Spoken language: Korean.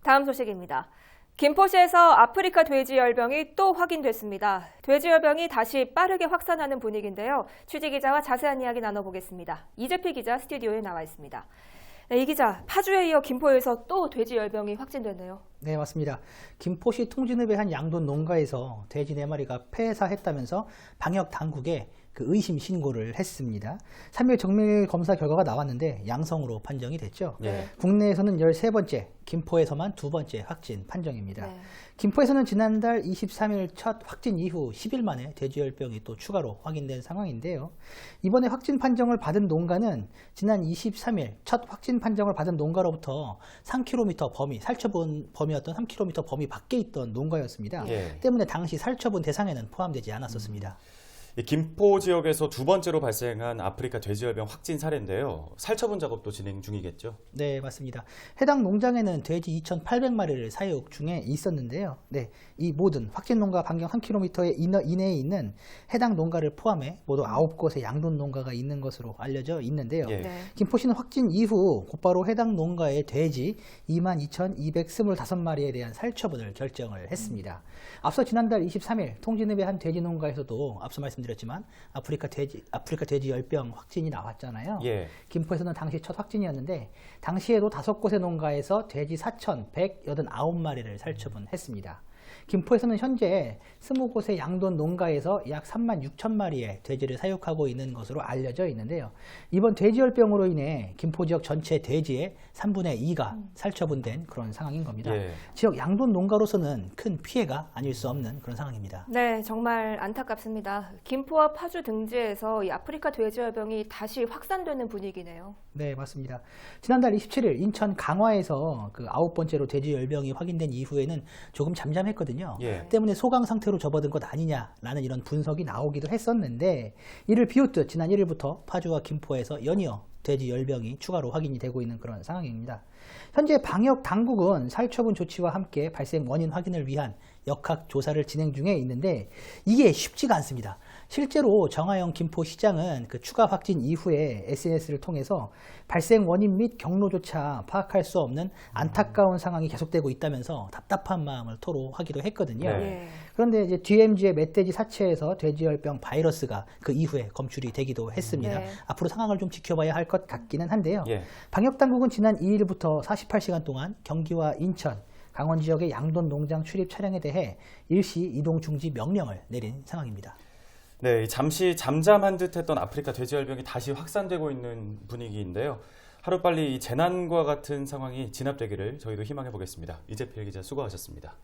다음 소식입니다. 김포시에서 아프리카 돼지열병이 또 확인됐습니다. 돼지열병이 다시 빠르게 확산하는 분위기인데요. 취재기자와 자세한 이야기 나눠보겠습니다. 이재필 기자 스튜디오에 나와 있습니다. 네, 이 기자, 파주에 이어 김포에서 또 돼지열병이 확진됐네요. 네, 맞습니다. 김포시 통진읍의 한 양돈 농가에서 돼지 4마리가 폐사했다면서 방역 당국에 의심 신고를 했습니다. 3일 정밀 검사 결과가 나왔는데 양성으로 판정이 됐죠. 네. 국내에서는 13번째, 김포에서만 2번째 확진 판정입니다. 네. 김포에서는 지난달 23일 첫 확진 이후 10일 만에 돼지열병이 또 추가로 확인된 상황인데요. 이번에 확진 판정을 받은 농가는 지난 23일 첫 확진 판정을 받은 농가로부터 3km 범위, 살처분 범위였던 3km 범위 밖에 있던 농가였습니다. 예. 때문에 당시 살처분 대상에는 포함되지 않았었습니다. 이 김포 지역에서 두 번째로 발생한 아프리카 돼지열병 확진 사례인데요. 살처분 작업도 진행 중이겠죠? 네, 맞습니다. 해당 농장에는 돼지 2,800마리를 사육 중에 있었는데요. 네, 이 모든 확진 농가 반경 3km 이내에 있는 해당 농가를 포함해 모두 9곳의 양돈 농가가 있는 것으로 알려져 있는데요. 예. 네. 김포시는 확진 이후 곧바로 해당 농가의 돼지 22,225마리에 대한 살처분을 결정을 했습니다. 앞서 지난달 23일 통진읍의 한 돼지 농가에서도 앞서 말씀드렸지만 아프리카 돼지 열병 확진이 나왔잖아요. 예. 김포에서는 당시 첫 확진이었는데 당시에도 5곳의 농가에서 돼지 4,189마리를 살처분했습니다. 김포에서는 현재 20곳의 양돈 농가에서 약 36,000마리의 돼지를 사육하고 있는 것으로 알려져 있는데요. 이번 돼지열병으로 인해 김포 지역 전체 돼지의 3분의 2가 살처분된 그런 상황인 겁니다. 예. 지역 양돈 농가로서는 큰 피해가 아닐 수 없는 그런 상황입니다. 네, 정말 안타깝습니다. 김포와 파주 등지에서 이 아프리카 돼지열병이 다시 확산되는 분위기네요. 네, 맞습니다. 지난달 27일 인천 강화에서 9번째로 돼지열병이 확인된 이후에는 조금 잠잠했거든요. 예. 때문에 소강 상태로 접어든 것 아니냐라는 이런 분석이 나오기도 했었는데 이를 비웃듯 지난 1일부터 파주와 김포에서 연이어 돼지 열병이 추가로 확인이 되고 있는 그런 상황입니다. 현재 방역 당국은 살처분 조치와 함께 발생 원인 확인을 위한 역학 조사를 진행 중에 있는데 이게 쉽지가 않습니다. 실제로 정하영 김포시장은 추가 확진 이후에 SNS를 통해서 발생 원인 및 경로조차 파악할 수 없는 안타까운 상황이 계속되고 있다면서 답답한 마음을 토로하기도 했거든요. 네. 예. 그런데 이제 DMZ의 멧돼지 사체에서 돼지열병 바이러스가 그 이후에 검출이 되기도 했습니다. 네. 앞으로 상황을 좀 지켜봐야 할 것 같기는 한데요. 예. 방역당국은 지난 2일부터 48시간 동안 경기와 인천, 강원 지역의 양돈 농장 출입 차량에 대해 일시 이동 중지 명령을 내린 상황입니다. 네, 잠시 잠잠한 듯했던 아프리카 돼지열병이 다시 확산되고 있는 분위기인데요. 하루빨리 이 재난과 같은 상황이 진압되기를 저희도 희망해 보겠습니다. 이재필 기자 수고하셨습니다.